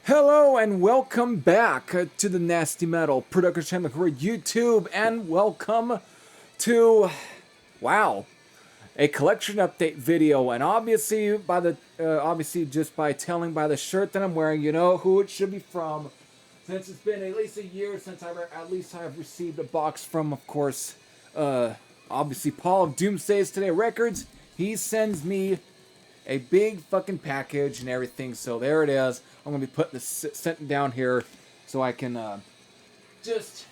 Hello and welcome back to the Nasty Metal Production channel for YouTube, and welcome to, wow, a collection update video. And obviously, obviously just by telling by the shirt that I'm wearing, you know who it should be from. Since it's been at least a year since I've received a box from, of course, obviously Paul of Doomsday's Today Records. He sends me a big fucking package and everything, so there it is. I'm gonna be putting this sent down here so I can just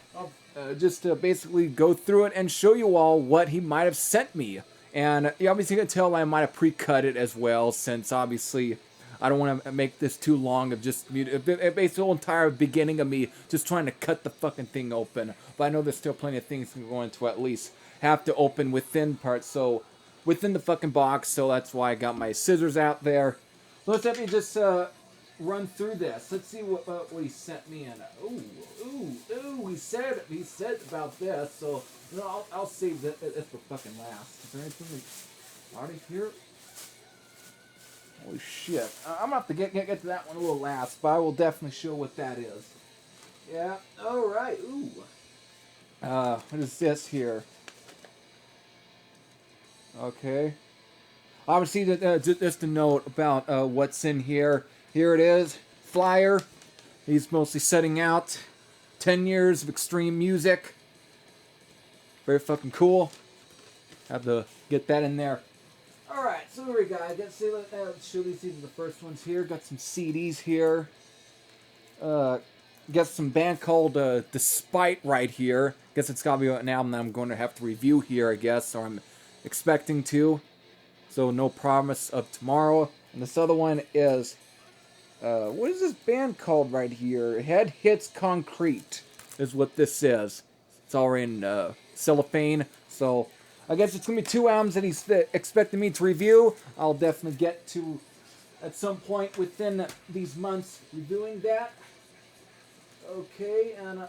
basically go through it and show you all what he might have sent me. And you obviously can tell I might have pre-cut it as well, since obviously I don't want to make this too long of just basically the whole entire beginning of me just trying to cut the fucking thing open. But I know there's still plenty of things I'm going to at least have to open within parts, so within the fucking box, so that's why I got my scissors out there. Let's let me just run through this. Let's see what he sent me in. Ooh, he said about this, so you know, I'll save this for fucking last. Is there anything already here? Holy shit. I'm gonna have to get to that one a little last, but I will definitely show what that is. Yeah, alright, ooh. What is this here? Okay. Obviously, just a note about what's in here. Here it is. Flyer. He's mostly setting out 10 years of extreme music. Very fucking cool. Have to get that in there. Alright, so here we go. I guess let's show these are the first ones here. Got some CDs here. Got some band called Despite right here. Guess it's gotta be an album that I'm going to have to review here, I guess, or I'm expecting to. So no promise of tomorrow. And this other one is what is this band called right here? Head Hits Concrete is what this is. It's already in cellophane. So I guess it's gonna be two albums that he's expecting me to review. I'll definitely get to at some point within these months reviewing that. Okay, and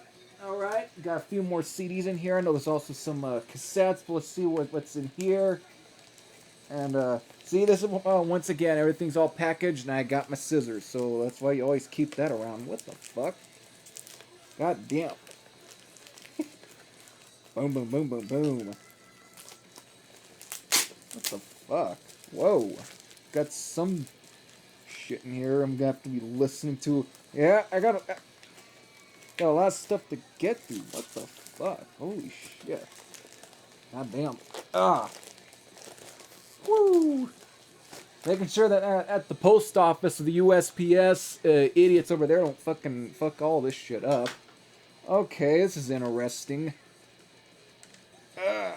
alright, got a few more CDs in here. I know there's also some cassettes, but let's see what's in here. And see, this is once again, everything's all packaged, and I got my scissors, so that's why you always keep that around. What the fuck? God damn. Boom, boom, boom, boom, boom. What the fuck? Whoa. Got some shit in here I'm gonna have to be listening to. Yeah, I got a lot of stuff to get through. What the fuck? Holy shit. God damn. Ah. Woo! Making sure that at the post office of the USPS, idiots over there don't fucking fuck all this shit up. Okay, this is interesting. I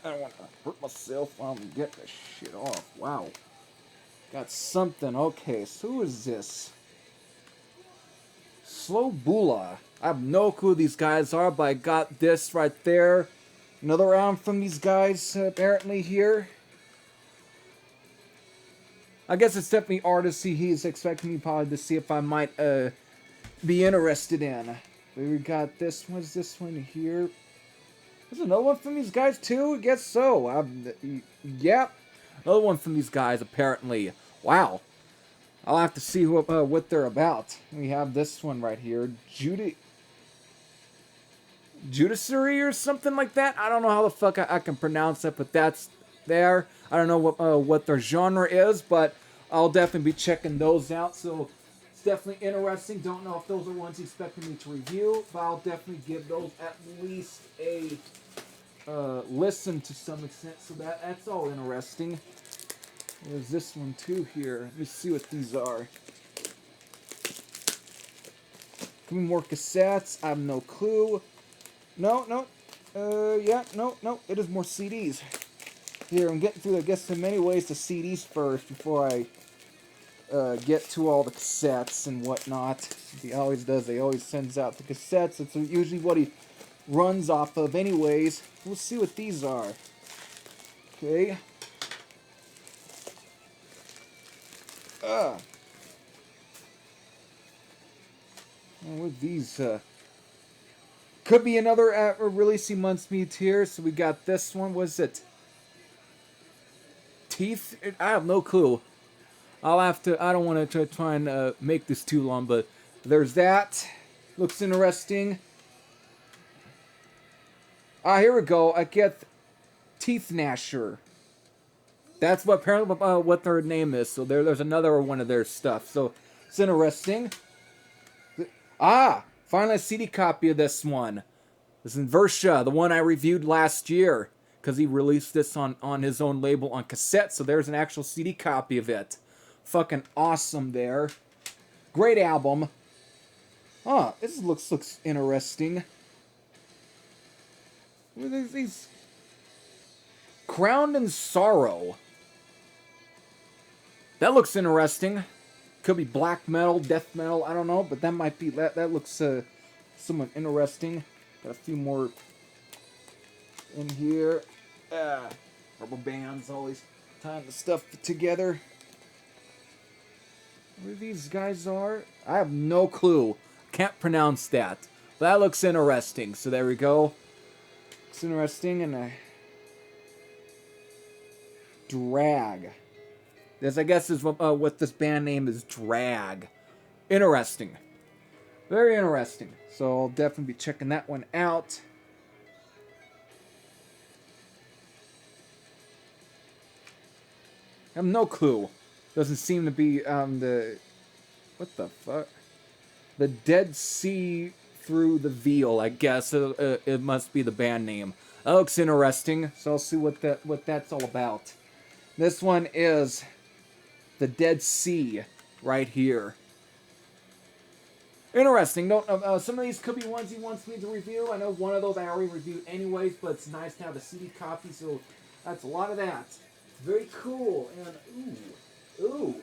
don't want to hurt myself while I'm getting this shit off. Wow. Got something. Okay, so who is this? Slow Bula. I have no clue who these guys are, but I got this right there. Another round from these guys, apparently, here. I guess it's definitely artisty. He's expecting me probably to see if I might be interested in. We got this one. What's this one here? There's another one from these guys too? I guess so. Yep. Another one from these guys, apparently. Wow. I'll have to see what they're about. We have this one right here. Judiciary or something like that? I don't know how the fuck I can pronounce it, but that's there. I don't know what their genre is, but I'll definitely be checking those out. So it's definitely interesting. Don't know if those are ones he's expecting me to review, but I'll definitely give those at least a listen to some extent. So that's all interesting. There's this one too here. Let me see what these are. Could be more cassettes. I have no clue. No. Yeah, no. It is more CDs. Here, I'm getting through, I guess, in many ways, the CDs first before I get to all the cassettes and whatnot. He always does. He always sends out the cassettes. It's usually what he runs off of anyways. We'll see what these are. Okay. What these, could be another releasing month's meet here. So we got this one. Was it Teeth? I have no clue. I'll have to, I don't want to try and make this too long, but there's that. Looks interesting. Ah, here we go. I get Teeth Gnasher. That's what apparently what their name is. So there's another one of their stuff. So it's interesting. Ah, finally a CD copy of this one. This is Versha, the one I reviewed last year, because he released this on his own label on cassette. So there's an actual CD copy of it. Fucking awesome there. Great album. Huh, this looks interesting. What are these? Crowned in Sorrow. That looks interesting. Could be black metal, death metal, I don't know, but that might be, that looks somewhat interesting. Got a few more in here. Rubber bands, always tying the stuff together. Where these guys are? I have no clue. Can't pronounce that. But that looks interesting. So there we go. Looks interesting, and Drag. This, I guess, is what this band name is, Drag. Interesting. Very interesting. So I'll definitely be checking that one out. I have no clue. Doesn't seem to be the... What the fuck? The Dead Sea Through the Veil, I guess. It must be the band name. That looks interesting. So I'll see what that's all about. This one is the Dead Sea right here. Interesting. Some of these could be ones he wants me to review. I know one of those I already reviewed anyways, but it's nice to have a CD copy, so that's a lot of that. It's very cool. And ooh.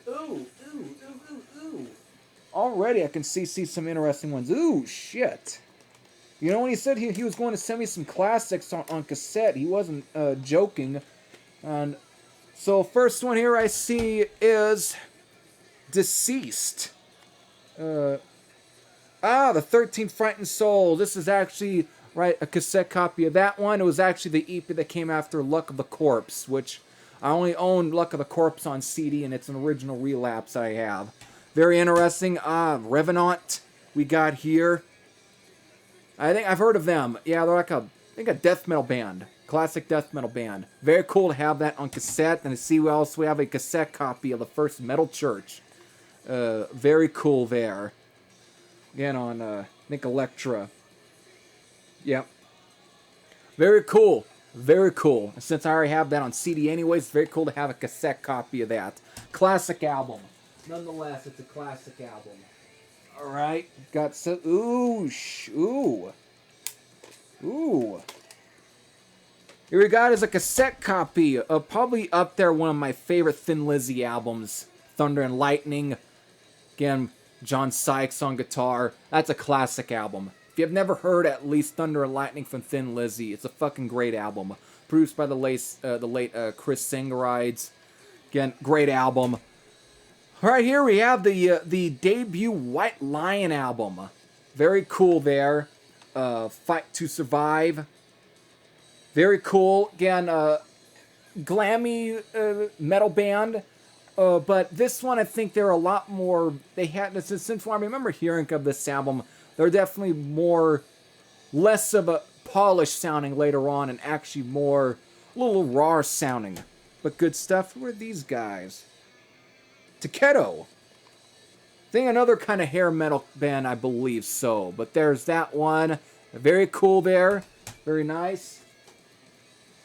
Already I can see some interesting ones. Ooh, shit. You know, when he said he was going to send me some classics on cassette, he wasn't joking. And so first one here I see is Deceased. The 13th Frightened Soul. This is actually, right, a cassette copy of that one. It was actually the EP that came after Luck of the Corpse, which I only own Luck of the Corpse on CD, and it's an original relapse I have. Very interesting. Revenant we got here. I think I've heard of them. Yeah, they're like a death metal band. Classic death metal band. Very cool to have that on cassette. And to see we also have a cassette copy of the first Metal Church. Very cool there. Again on, I think Elektra. Yep. Very cool. Very cool. Since I already have that on CD anyways, it's very cool to have a cassette copy of that. Classic album. Nonetheless, it's a classic album. Alright. Got some... Ooh. Here we got is a cassette copy of probably up there one of my favorite Thin Lizzy albums. Thunder and Lightning. Again, John Sykes on guitar. That's a classic album. If you have never heard at least Thunder and Lightning from Thin Lizzy, it's a fucking great album. Produced by the late Chris Sangarides. Again, great album. Right here we have the debut White Lion album. Very cool there. Fight to Survive. Very cool. Again, glammy metal band. But this one, I think they're a lot more... They had... Since I remember hearing of this album, they're definitely less of a polished sounding later on, and actually a little raw sounding. But good stuff. Who are these guys? Takedo. I think another kind of hair metal band, I believe so. But there's that one. Very cool there. Very nice.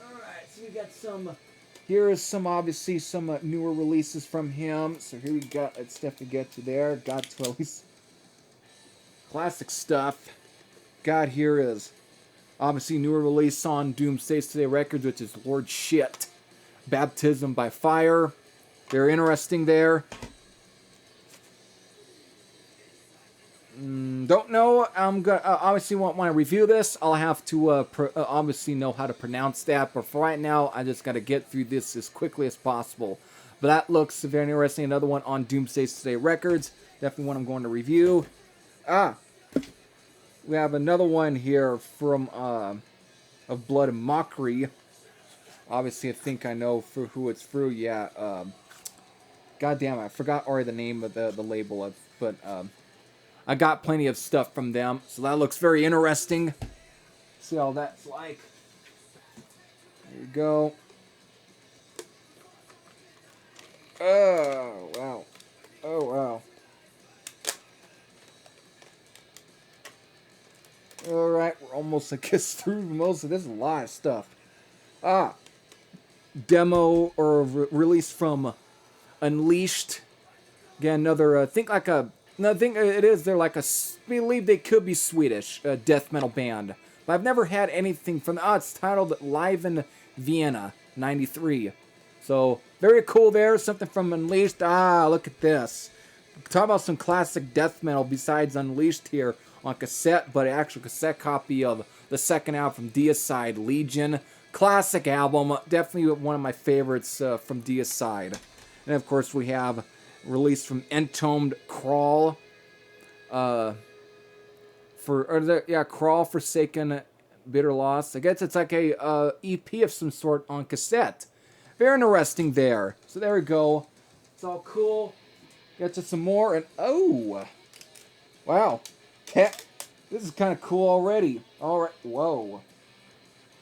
Alright, so we got some... Here is obviously some newer releases from him. So here we got, let's definitely get to there. Got to at least classic stuff. Got here is obviously newer release on Doomsday Today Records, which is Lord Shit. Baptism by Fire. Very interesting there. Don't know. I'm gonna obviously want to review this. I'll have to obviously know how to pronounce that. But for right now, I just gotta get through this as quickly as possible. But that looks very interesting. Another one on Doomsday Today Records. Definitely one I'm going to review. We have another one here from of Blood and Mockery. Obviously, I think I know for who it's through. Yeah. God damn it, I forgot already the name of the label, but I got plenty of stuff from them, so that looks very interesting. See how that's like. There you go. Oh, wow. Oh, wow. Alright, we're almost, I guess, through most of this. A lot of stuff. Demo or release from Unleashed. Again, another, think like a, no, I think it is, they're like a, I believe they could be Swedish, death metal band. But I've never had anything from, it's titled Live in Vienna, 93. So, very cool there, something from Unleashed. Look at this. Talk about some classic death metal besides Unleashed here on cassette, but an actual cassette copy of the second album from Deicide, Legion. Classic album, definitely one of my favorites from Deicide. And of course we have released from Entombed Crawl. Crawl, Forsaken, Bitter Loss. I guess it's like a EP of some sort on cassette. Very interesting there. So there we go. It's all cool. Get to some more, and oh! Wow. Heck, this is kind of cool already. Alright, whoa.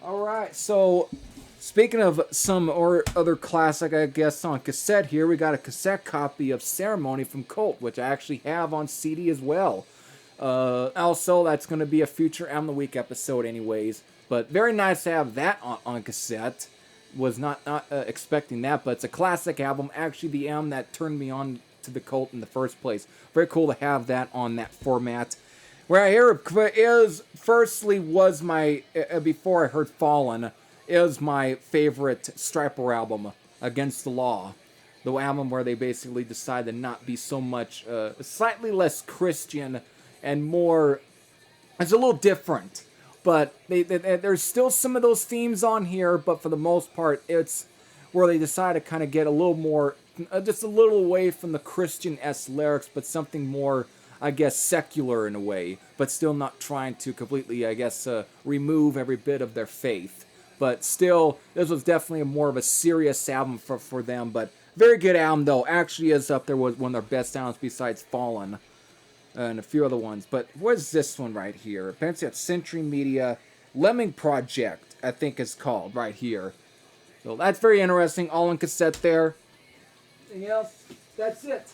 Alright, so speaking of some or other classic, I guess, on cassette here, we got a cassette copy of Ceremony from Cult, which I actually have on CD as well. Also, that's going to be a future Album of the Week episode anyways. But very nice to have that on cassette. Was not expecting that, but it's a classic album. Actually, the album that turned me on to the Cult in the first place. Very cool to have that on that format. Where I hear is, firstly, was my, before I heard Fallen, is my favorite Striper album, Against the Law. The album where they basically decided to not be so much, slightly less Christian and more, it's a little different. But there's still some of those themes on here, but for the most part, it's where they decide to kind of get a little more, just a little away from the Christian-esque lyrics, but something more, I guess, secular in a way, but still not trying to completely, I guess, remove every bit of their faith. But still, this was definitely more of a serious album for them, but very good album, though. Actually is up there with one of their best albums besides Fallen. And a few other ones. But what is this one right here? Apparently it's Century Media Lemming Project, I think it's called, right here. So that's very interesting. All on cassette there. Anything else? That's it.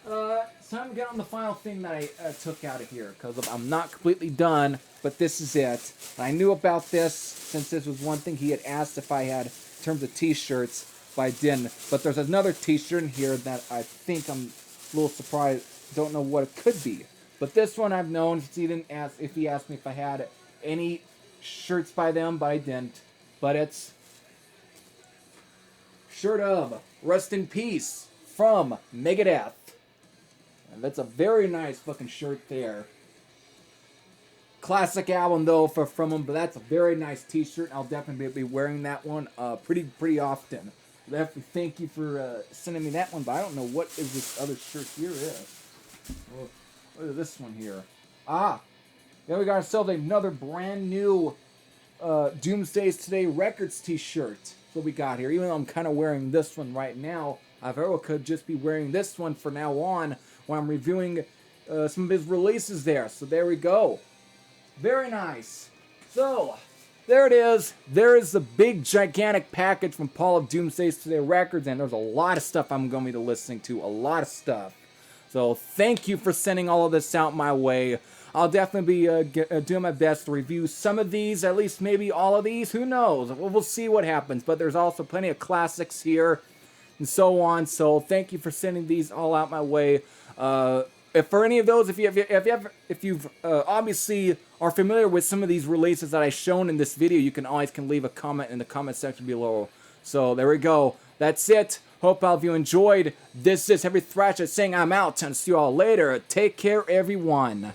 It's time to get on the final thing that I took out of here. Because I'm not completely done, but this is it. I knew about this since this was one thing he had asked if I had in terms of t-shirts, but I didn't. But there's another t-shirt in here that I think I'm a little surprised. Don't know what it could be, but this one I've known since he didn't ask if he asked me if I had any shirts by them, but I didn't. But it's shirt of Rest in Peace from Megadeth, and that's a very nice fucking shirt there. Classic album though from them, but that's a very nice T-shirt. I'll definitely be wearing that one pretty often. Definitely thank you for sending me that one, but I don't know what is this other shirt here is. Well, what is this one here? Then we got ourselves another brand new Doomsday's Today Records t-shirt. That's what we got here. Even though I'm kind of wearing this one right now, I very well could just be wearing this one for now on when I'm reviewing some of his releases there. So there we go. Very nice. So, there it is. There is the big, gigantic package from Paul of Doomsday's Today Records, and there's a lot of stuff I'm going to be listening to. A lot of stuff. So thank you for sending all of this out my way. I'll definitely be doing my best to review some of these, at least maybe all of these. Who knows? We'll see what happens. But there's also plenty of classics here and so on. So thank you for sending these all out my way. If for any of those, if you've obviously are familiar with some of these releases that I've shown in this video, you can always leave a comment in the comment section below. So there we go. That's it. Hope all of you enjoyed. This is Heavy Thrasher saying I'm out, and see you all later. Take care, everyone.